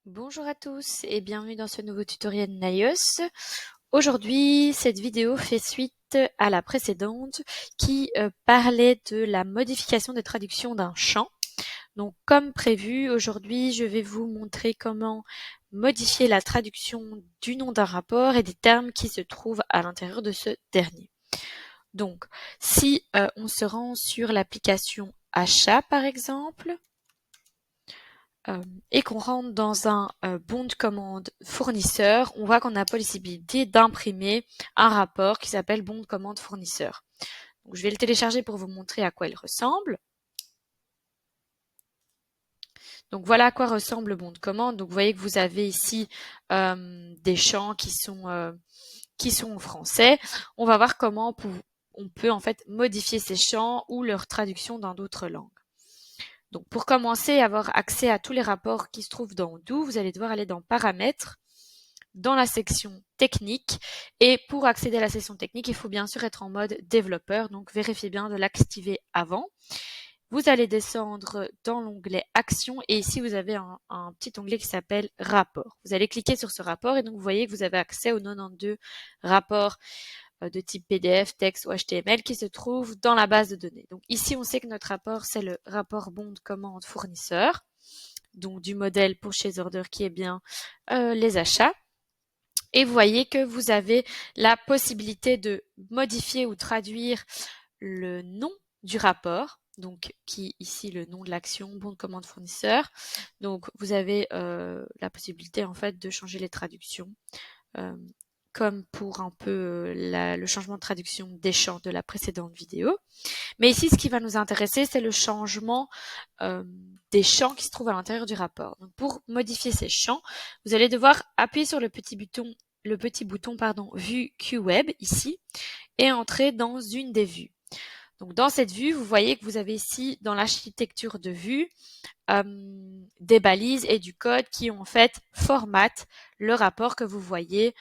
Bonjour à tous et bienvenue dans ce nouveau tutoriel Naïos. Aujourd'hui, cette vidéo fait suite à la précédente qui parlait de la modification des traductions d'un champ. Donc comme prévu, aujourd'hui je vais vous montrer comment modifier la traduction du nom d'un rapport et des termes qui se trouvent à l'intérieur de ce dernier. Donc si on se rend sur l'application Achat par exemple, et qu'on rentre dans un bon de commande fournisseur, on voit qu'on a possibilité d'imprimer un rapport qui s'appelle bon de commande fournisseur. Donc, je vais le télécharger pour vous montrer à quoi il ressemble. Donc voilà à quoi ressemble le bon de commande. Donc vous voyez que vous avez ici des champs qui sont en français. On va voir comment on peut en fait modifier ces champs ou leur traduction dans d'autres langues. Donc pour commencer, avoir accès à tous les rapports qui se trouvent dans Do, vous allez devoir aller dans Paramètres, dans la section Technique. Et pour accéder à la section technique, il faut bien sûr être en mode développeur, donc vérifiez bien de l'activer avant. Vous allez descendre dans l'onglet Action et ici vous avez un petit onglet qui s'appelle Rapport. Vous allez cliquer sur ce rapport et donc vous voyez que vous avez accès aux 92 rapports de type PDF, texte ou HTML qui se trouvent dans la base de données. Donc ici, on sait que notre rapport, c'est le rapport bon de commande fournisseur, donc du modèle purchase order qui est bien les achats. Et vous voyez que vous avez la possibilité de modifier ou traduire le nom du rapport, donc qui ici le nom de l'action, bon de commande fournisseur. Donc vous avez la possibilité en fait de changer les traductions comme pour un peu le changement de traduction des champs de la précédente vidéo. Mais ici, ce qui va nous intéresser, c'est le changement des champs qui se trouvent à l'intérieur du rapport. Donc, pour modifier ces champs, vous allez devoir appuyer sur le petit bouton Vue QWeb ici et entrer dans une des vues. Donc, dans cette vue, vous voyez que vous avez ici, dans l'architecture de vue, des balises et du code qui en fait formatent le rapport que vous voyez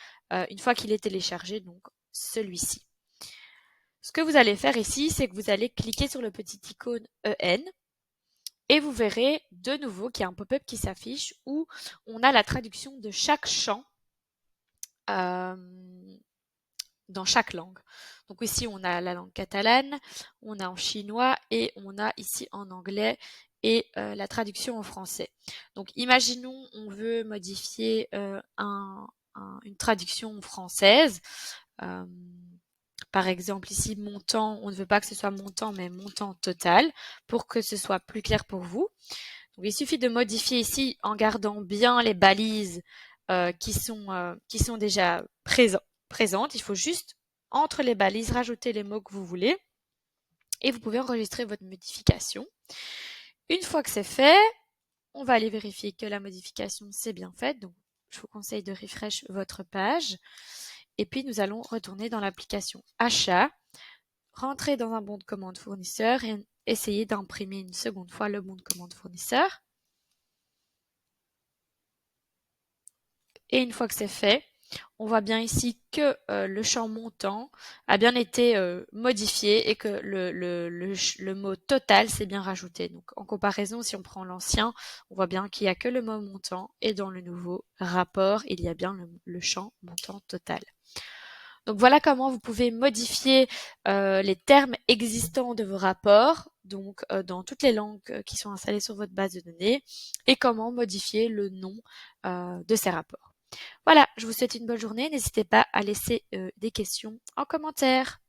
une fois qu'il est téléchargé, donc celui-ci. Ce que vous allez faire ici, c'est que vous allez cliquer sur le petit icône EN et vous verrez de nouveau qu'il y a un pop-up qui s'affiche où on a la traduction de chaque champ dans chaque langue. Donc ici, on a la langue catalane, on a en chinois et on a ici en anglais et la traduction en français. Donc imaginons on veut modifier une traduction française. Par exemple ici montant, on ne veut pas que ce soit montant mais montant total pour que ce soit plus clair pour vous. Donc il suffit de modifier ici en gardant bien les balises qui sont déjà présentes. Il faut juste entre les balises rajouter les mots que vous voulez et vous pouvez enregistrer votre modification. Une fois que c'est fait, on va aller vérifier que la modification s'est bien faite. Donc je vous conseille de refresh votre page. Et puis nous allons retourner dans l'application Achat, rentrer dans un bon de commande fournisseur et essayer d'imprimer une seconde fois le bon de commande fournisseur. Et une fois que c'est fait, on voit bien ici que le champ montant a bien été modifié et que le mot total s'est bien rajouté. Donc en comparaison, si on prend l'ancien, on voit bien qu'il n'y a que le mot montant et dans le nouveau rapport, il y a bien le champ montant total. Donc voilà comment vous pouvez modifier les termes existants de vos rapports, donc dans toutes les langues qui sont installées sur votre base de données, et comment modifier le nom de ces rapports. Voilà, je vous souhaite une bonne journée. N'hésitez pas à laisser des questions en commentaire.